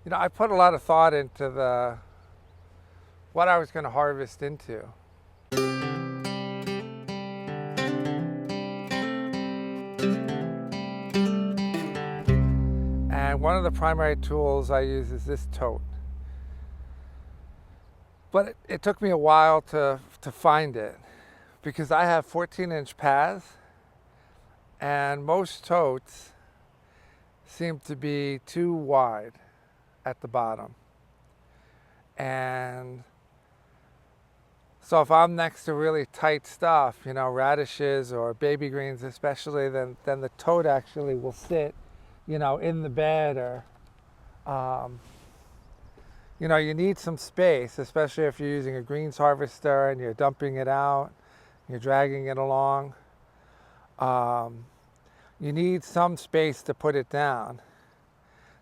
You know, I put a lot of thought into what I was going to harvest into. And one of the primary tools I use is this tote. But it took me a while to find it because I have 14-inch paths, and most totes seem to be too wide at the bottom. And so if I'm next to really tight stuff, you know, radishes or baby greens especially, then the tote actually will sit, you know, in the bed, or you know, you need some space, especially if you're using a greens harvester and you're dumping it out, you're dragging it along. You need some space to put it down.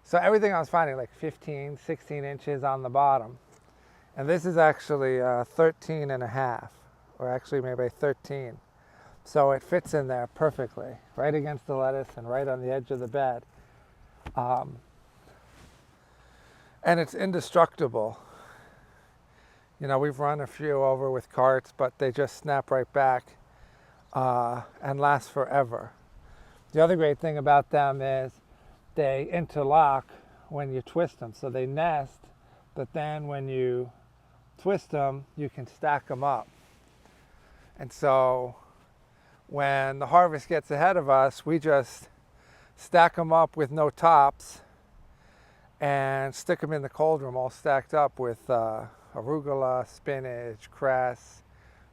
So everything I was finding like 15, 16 inches on the bottom. And this is actually 13 and a half, or actually maybe 13. So it fits in there perfectly, right against the lettuce and right on the edge of the bed. And it's indestructible. You know, we've run a few over with carts, but they just snap right back and last forever. The other great thing about them is they interlock when you twist them. So they nest, but then when you twist them, you can stack them up. And so when the harvest gets ahead of us, we just stack them up with no tops and stick them in the cold room all stacked up with arugula, spinach, cress,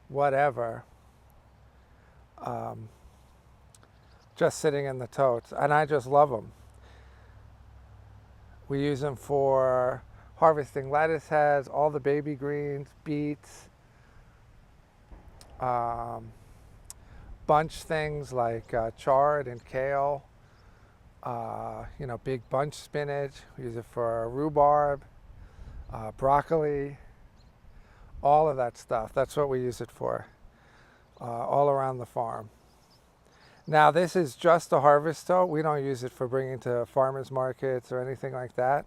whatever, just sitting in the totes. And I just love them. We use them for harvesting lettuce heads, all the baby greens, beets, bunch things like chard and kale, you know, big bunch spinach. We use it for rhubarb, broccoli, all of that stuff. That's what we use it for, all around the farm. Now, this is just a harvest tote. We don't use it for bringing to farmers markets or anything like that.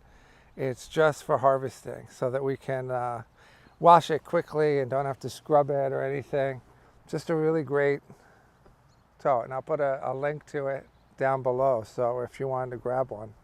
It's just for harvesting so that we can wash it quickly and don't have to scrub it or anything. Just a really great tote. And I'll put a link to it down below, so if you wanted to grab one.